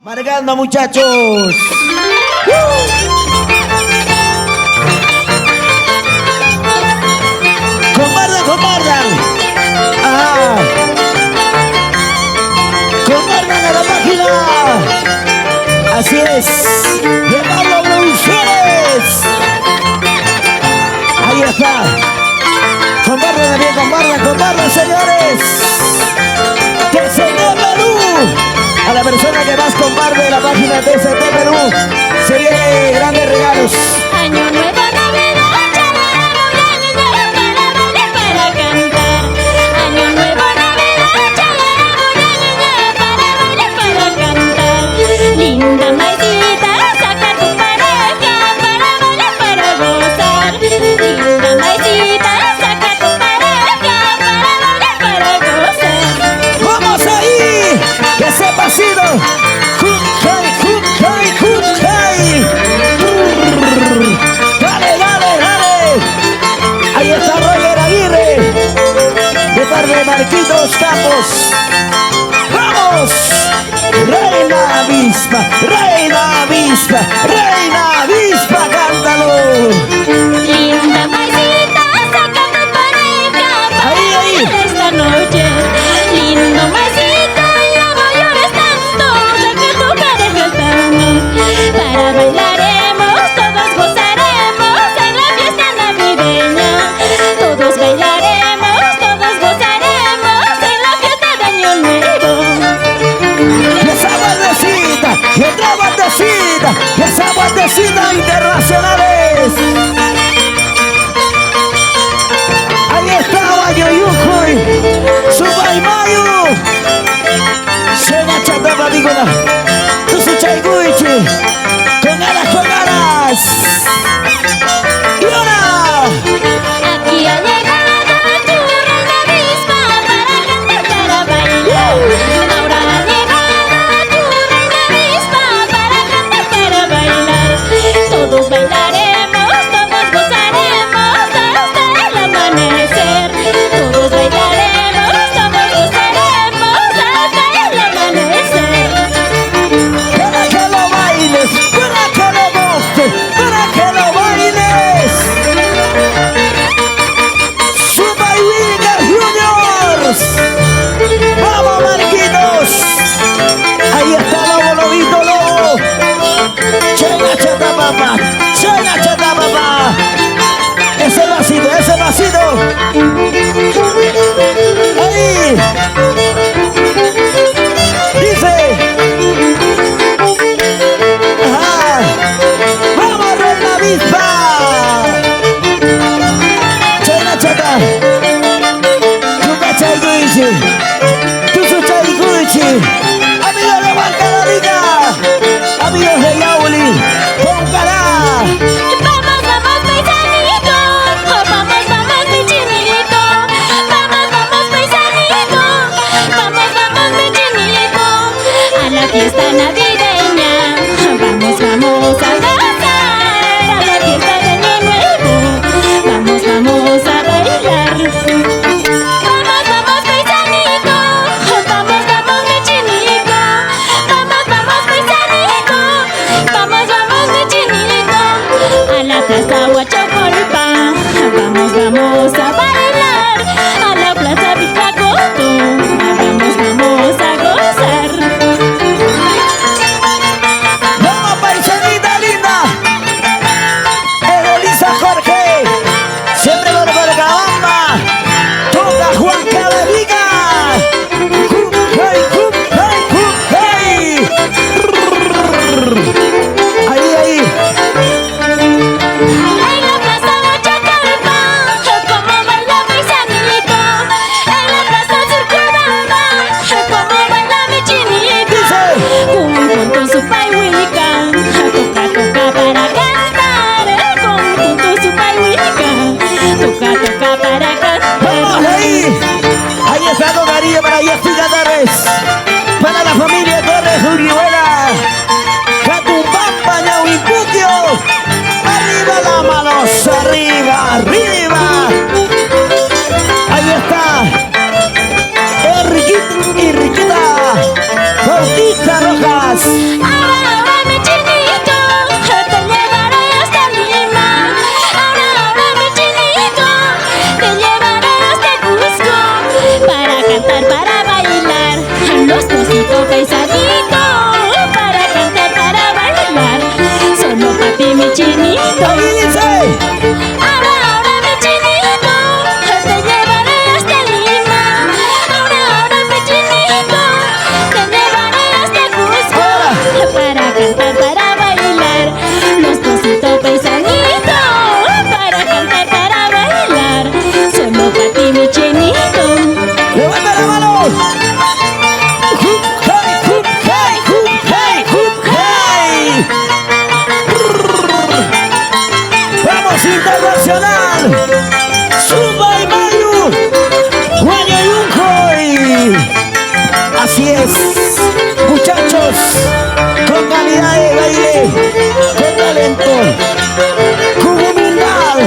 Margando, muchachos. Compartan, compartan. Ajá. Compartan a la página. Así es. De Pablo Producciones. Ahí está. Compartan también, compartan, compartan, señores. Que se dé Perú. A la persona que más comparte la página de TCT Perú se viene grandes regalos. Año nuevo, Navidad, chalaramo, para bailar, para cantar. Año nuevo, Navidad, chalaramo, para bailar, para cantar. Linda maicita, saca tu pareja, para bailar, para gozar. Linda maicita, saca tu pareja, para bailar, para gozar. ¡Vamos ahí! ¡Que ese pasito! ¡Junjay, junjay, junjay! ¡Dale, dale, dale! Ahí está Roger Aguirre, de parte de Marquitos Campos. ¡Vamos! ¡Reina avispa! ¡Reina avispa! ¡Reina avispa! ¡Cántalo! Linda maicita, saca tu pareja, para Ahí, ahí. bailar esta noche. Lindo maicita, ya no llores tanto, saca tu pareja también. Para bailaremos, todos gozaremos en la fiesta navideña. Todos bailaremos, todos gozaremos en la fiesta de Año Nuevo. ¡Y esa guardecita! ¡Y otra guardecita! ¡Y esa guardecita internacionales! Ahí está Bayoyujuy, Subaymayu, Sena Chatapa Dígola, Tusuchayguichi, con alas, y ahora, Aquí ha llegado tu reina avispa para cantar, para bailar. Ahora ha llegado tu reina avispa para cantar, para bailar. Todos bailaremos, todos gozaremos hasta el amanecer. Todos bailaremos, todos gozaremos hasta el amanecer. para que lo bailes, para que lo mostres, para que lo bailes. Subaywiga Juniors, vamos Marquitos, ahí está Lobo, Lobito, Lobo. Chenga chata papá, chenga chata papá. Ese vasito, ese vasito. Ahí. Dice. Ajá. Vamos Reina Avispa. Chenga chata. Tuca Chaiguichi. Tusu Chaiguichi. Amigos de Huancavelica. Amigos de Yauli. Póngala. Vamos, vamos, paisanito. Vamos, vamos, mi chinito. Vamos, vamos, paisanito. Vamos, vamos, mi chinito. A la fiesta navideña. Vamos, vamos a gozar. A la fiesta de Año Nuevo. Vamos, vamos a bailar. Vamos, vamos, paisanito. Vamos, vamos, mi chinito. Vamos, vamos, paisanito. Vamos, vamos, mi chinito. A la plaza Huachocolpa. Vamos, vamos a bailar. A la plaza Villacoto. Vamos, vamos a gozar. chinito. Ahí dice. Ahora, ahora mi chinito, te llevaré hasta Lima. Ahora, ahora mi chinito, te llevaré hasta Cusco. Para cantar, para bailar, los cositos paisanito. Para cantar, para bailar, solo para ti mi chinito. Levanta la mano. Hoop, hey, hoop, hey, hoop, hey, hoop, hey. Vamos internacional. Zumba y Mayu. Guayayuncoy. Así es. Muchachos, con calidad de baile, con talento, con humildad.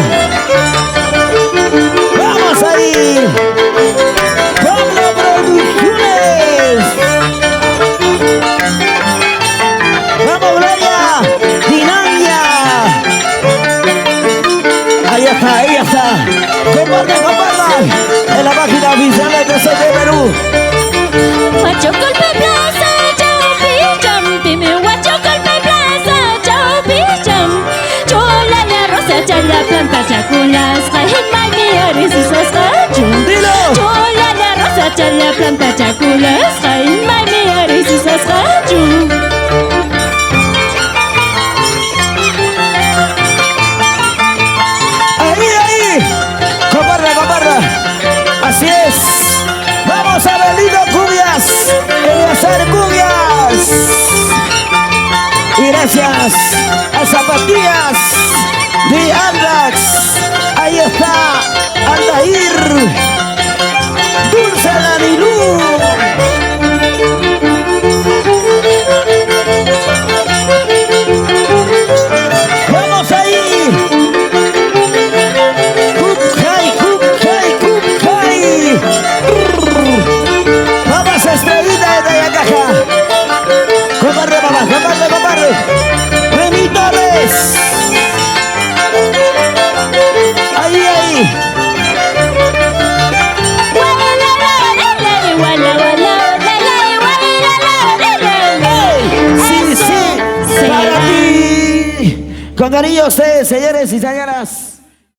Vamos ahí. Pablo Producciones. Vamos, Gloria. Dinamia. Ahí está, ahí está. Compartan, compartan. En la página oficial de TCT Perú. Guacho golpe plaza, chao picham, pime guacho golpe plaza, chao picham. Chola la rosa, chala planta, chaculas, jajen mami, sus cachu. Dilo. Chola la rosa, chala planta, chaculas, jajen mami, sus cachu. Ahí, ahí. Comparta, comparta. Así es. Vamos a Benito Cubias. Eleazar Cubias. Y gracias a Zapatillas de Andax. Ahí está Aldair. Dulce Danilú. Vamos ahí. Cupcay, Cupcay, Cupcay. Vamos, Estrellita de Tayacaja. Comparte, mamá, comparte, comparte. Benito Torres. Ahí, ahí. Sí, sí, para ti. Con cariño a ustedes, señores y señoras.